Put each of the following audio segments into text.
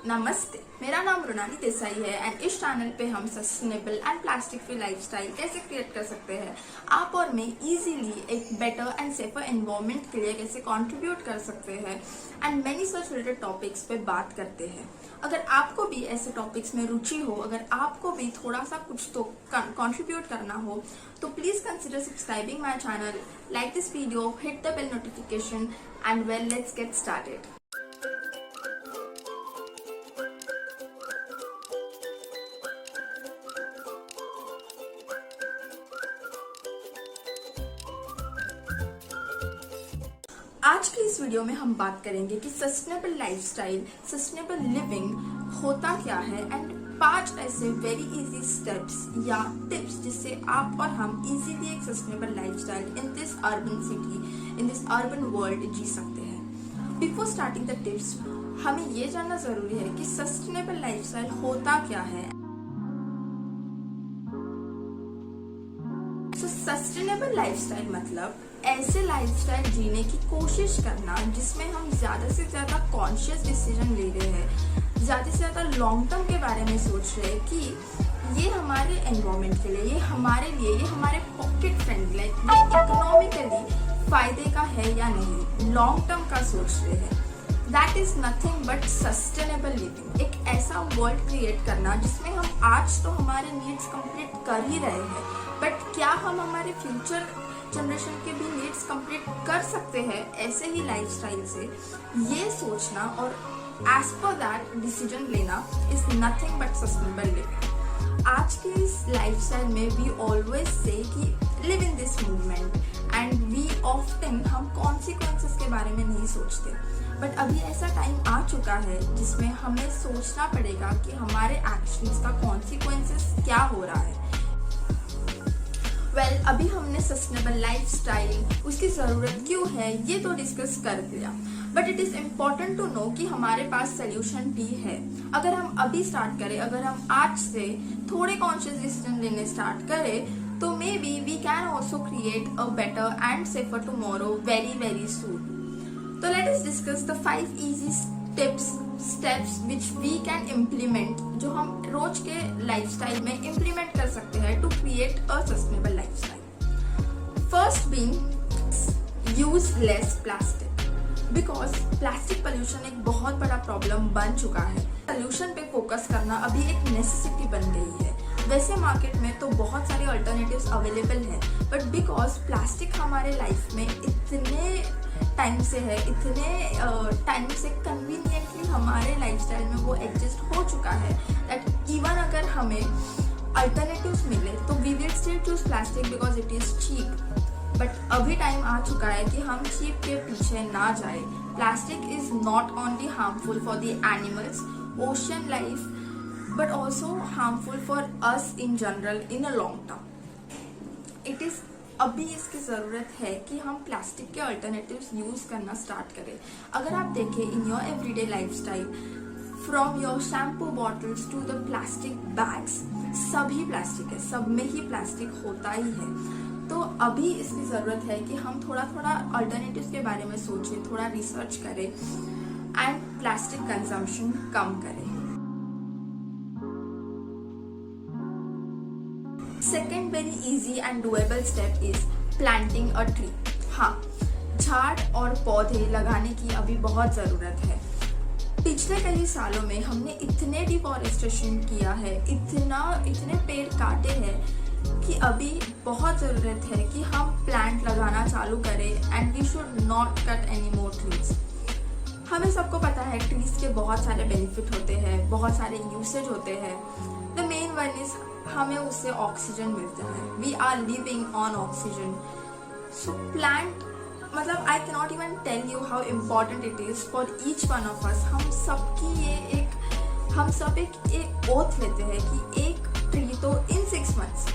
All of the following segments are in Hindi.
नमस्ते, मेरा नाम रोनाली देसाई है एंड इस चैनल पे हम sustainable and plastic free lifestyle कैसे क्रिएट कर सकते हैं, आप और मैं इजीली एक बेटर एंड सेफर एनवायरनमेंट के लिए कैसे कंट्रीब्यूट कर सकते हैं and many such related topics पे बात करते हैं। अगर आपको भी ऐसे टॉपिक्स में रुचि हो, अगर आपको भी थोड़ा सा कुछ तो कंट्रीब्यूट करना हो, तो please consider subscribing my channel, like this video, hit the bell notification and well let's get started. आज की इस वीडियो में हम बात करेंगे कि सस्टेनेबल लाइफस्टाइल, सस्टेनेबल लिविंग होता क्या है एंड 5 ऐसे वेरी इजी स्टेप्स या टिप्स जिससे आप और हम इजीली एक sustainable lifestyle in this urban city, in this urban world जी सकते हैं। बिफोर स्टार्टिंग द टिप्स, हमें ये जानना जरूरी है कि सस्टेनेबल लाइफस्टाइल होता क्या है। सस्टेनेबल लाइफस्टाइल मतलब ऐसे लाइफस्टाइल जीने की कोशिश करना जिसमें हम ज्यादा से ज्यादा कॉन्शियस डिसीजन ले रहे हैं, ज्यादा से ज्यादा लॉन्ग टर्म के बारे में सोच रहे हैं कि ये हमारे एनवायरमेंट के लिए, ये हमारे लिए, ये हमारे पॉकेट फ्रेंडली, लाइक ये इकोनॉमिकली फायदे का है या नहीं, लॉन्ग टर्म का सोच रहे हैं। That is nothing but sustainable living. एक ऐसा वर्ल्ड क्रिएट करना जिसमें हम आज तो हमारे नीड्स कंप्लीट कर ही रहे हैं, बट क्या हम हमारे फ्यूचर जनरेशन के भी नीड्स कंप्लीट कर सकते हैं ऐसे ही लाइफस्टाइल से, ये सोचना और एज पर दैट डिसीजन लेना is nothing but sustainable living. आज के इस लाइफस्टाइल में वी ऑलवेज से कि live in this movement and we often हम कॉन्सिक्वेंसेस के बारे में नहीं सोचते, बट अभी ऐसा टाइम आ चुका है जिसमें हमें सोचना पड़ेगा कि हमारे एक्शंस का कॉन्सिक्वेंसेस क्या हो रहा है। अभी हमने सस्टेनेबल लाइफस्टाइल, उसकी जरूरत क्यों है, ये तो डिस्कस कर दिया, but it is important to know कि हमारे पास सोल्यूशन भी है। अगर हम अभी स्टार्ट करें, अगर हम आज से थोड़े कॉन्शियस डिसीजन लेने स्टार्ट करें, तो may be we can also create a better and safer tomorrow very very soon. तो let us discuss the 5 easy steps which we can implement, जो हम रोज के लाइफस्टाइल में इम्प्लीमेंट कर सकते हैं to create a sustainable lifestyle. First being use less plastic, because plastic pollution एक बहुत बड़ा प्रॉब्लम बन चुका है। सोल्यूशन पे फोकस करना अभी एक नेसेसिटी बन गई है। वैसे मार्केट में तो बहुत सारे अल्टरनेटिव्स अवेलेबल हैं, बट बिकॉज प्लास्टिक हमारे लाइफ में इतने टाइम से है, इतने टाइम से कन्वीनियंटली हमारे लाइफस्टाइल में वो एडजस्ट हो चुका है दैट इवन अगर हमें अल्टरनेटिव्स मिले तो we will still choose plastic because it is cheap. But अभी टाइम आ चुका है कि हम चीप के पीछे ना जाए। Plastic is not only harmful for the animals, ocean life, but also harmful for us in general in a long term. It is अभी इसकी ज़रूरत है कि हम प्लास्टिक के अल्टरनेटिव्स यूज़ करना स्टार्ट करें। अगर आप देखें in your everyday lifestyle, from your shampoo bottles to the plastic bags, सभी प्लास्टिक है, सब में ही प्लास्टिक होता ही है। तो अभी इसकी ज़रूरत है कि हम थोड़ा थोड़ा अल्टरनेटिव्स के बारे में सोचें, थोड़ा रिसर्च करें एंड प्लास्टिक कंजम्पशन कम करें। Second very easy and doable step is planting a tree. हाँ, झाड़ और पौधे लगाने की अभी बहुत ज़रूरत है। पिछले कई सालों में हमने इतने डिफॉरेस्टेशन किया है, इतने पेड़ काटे हैं कि अभी बहुत ज़रूरत है कि हम प्लांट लगाना चालू करें and we should not cut any more trees. हमें सबको पता है ट्रीज के बहुत सारे बेनिफिट होते हैं, बहुत सारे यूसेज होते हैं। द मेन वन इज हमें उससे ऑक्सीजन मिलता है। We are living on oxygen. So plant मतलब I cannot even tell you how important it is for each one of us. हम सब एक ओथ लेते हैं कि एक ट्री तो इन 6 मंथ्स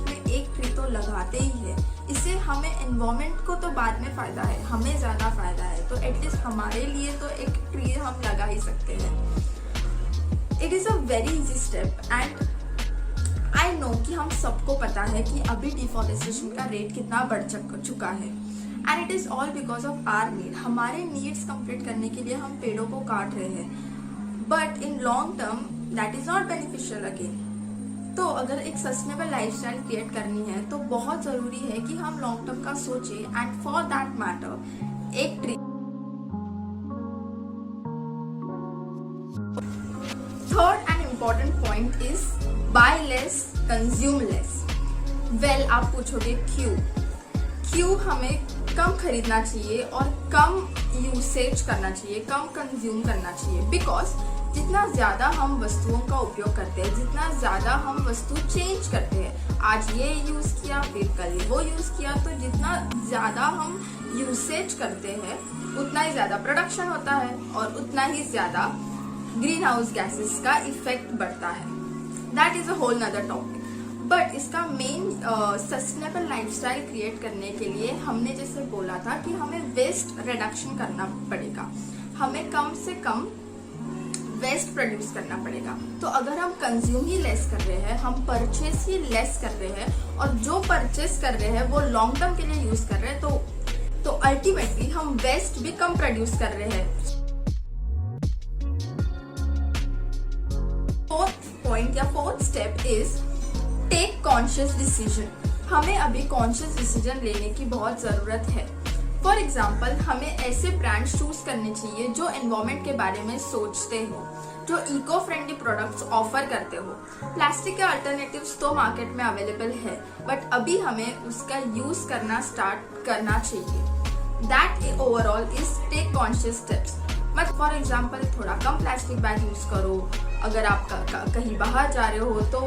में एक ट्री तो लगाते ही है। इससे हमें एनवायरमेंट को तो बाद में फायदा है, हमें ज्यादा फायदा है, तो एटलीस्ट हमारे लिए तो एक ट्री हम लगा ही सकते हैं। It is a very easy step and I know कि हम सबको पता है कि अभी डिफॉरेस्टेशन का रेट कितना बढ़ चुका है and it is all because of our need. हमारे नीड्स कंप्लीट करने के लिए हम पेड़ों को काट रहे हैं, but in long term that is not beneficial again. तो अगर एक सस्टेनेबल लाइफस्टाइल क्रिएट करनी है तो बहुत जरूरी है कि हम लॉन्ग टर्म का सोचें, एंड फॉर दैट मैटर एक tree. Third and important point is by less consume less. Well, आप पूछोगे क्यों हमें कम खरीदना चाहिए और कम यूसेज करना चाहिए, कम कंज्यूम करना चाहिए? बिकॉज जितना ज्यादा हम वस्तुओं का उपयोग करते हैं, जितना ज्यादा हम वस्तु चेंज करते हैं, आज ये यूज किया फिर कल वो यूज किया, तो जितना ज्यादा हम यूसेज करते हैं उतना ही ज्यादा प्रोडक्शन होता है और उतना ही ज्यादा ग्रीन हाउस गैसेस का इफेक्ट बढ़ता है। दैट इज अ होल नदर टॉपिक। बट इसका मेन सस्टेनेबल लाइफस्टाइल क्रिएट करने के लिए हमने जैसे बोला था कि हमें वेस्ट रिडक्शन करना पड़ेगा, हमें कम से कम वेस्ट प्रोड्यूस करना पड़ेगा। तो अगर हम कंज्यूम ही लेस कर रहे हैं, हम परचेस ही लेस कर रहे हैं, और जो परचेस कर रहे हैं वो लॉन्ग टर्म के लिए यूज कर रहे हैं, तो अल्टीमेटली हम वेस्ट भी कम प्रोड्यूस कर रहे हैं। Fourth step is take conscious decision. हमें अभी कॉन्शियस डिसीजन लेने की बहुत जरूरत है। फॉर एग्जाम्पल, हमें ऐसे ब्रांड्स चूज करने चाहिए जो एनवायरमेंट के बारे में सोचते हो, जो इको फ्रेंडली प्रोडक्ट्स ऑफर करते हो। प्लास्टिक के अल्टरनेटिव्स तो मार्केट में अवेलेबल है, बट अभी हमें उसका यूज करना स्टार्ट करना चाहिए। That overall is take conscious steps. मतलब फॉर एग्जाम्पल, थोड़ा कम प्लास्टिक बैग यूज करो। अगर आप कहीं बाहर जा रहे हो तो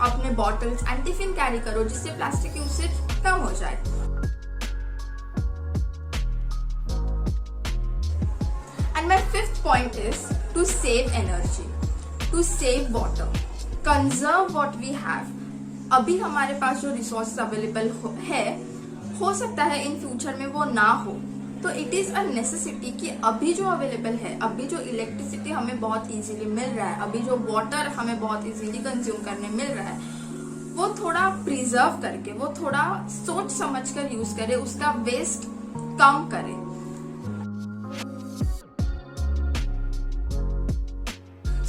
अपने बॉटल्स एंड टिफिन कैरी करो, जिससे प्लास्टिक यूसेज कम हो जाए। And my fifth point is to save energy, to save water, conserve what we have. अभी हमारे पास जो रिसोर्स अवेलेबल हो सकता है इन फ्यूचर में वो ना हो, तो इट इज अ नेसेसिटी कि अभी जो अवेलेबल है, अभी जो इलेक्ट्रिसिटी हमें बहुत इजीली मिल रहा है, अभी जो वाटर हमें बहुत इजीली कंज्यूम करने मिल रहा है, वो थोड़ा प्रिजर्व करके, वो थोड़ा सोच समझ कर यूज करे, उसका वेस्ट कम करे।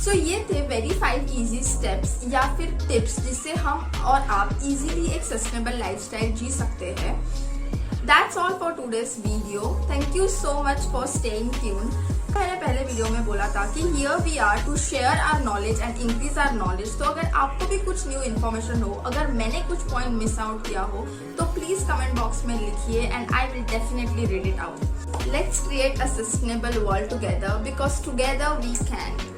सो ये थे वेरी 5 इजी स्टेप्स या फिर टिप्स जिससे हम और आप इजीली एक सस्टेनेबल लाइफस्टाइल जी सकते हैं। That's all for today's video. Thank you so much for staying tuned. मैंने पहले वीडियो में बोला था कि here we are to share our knowledge and increase our knowledge. तो अगर आपको भी कुछ न्यू इन्फॉर्मेशन हो, अगर मैंने कुछ पॉइंट मिस आउट किया हो, तो प्लीज कमेंट बॉक्स में लिखिए and I will definitely read it out. Let's create a sustainable world together because together we can.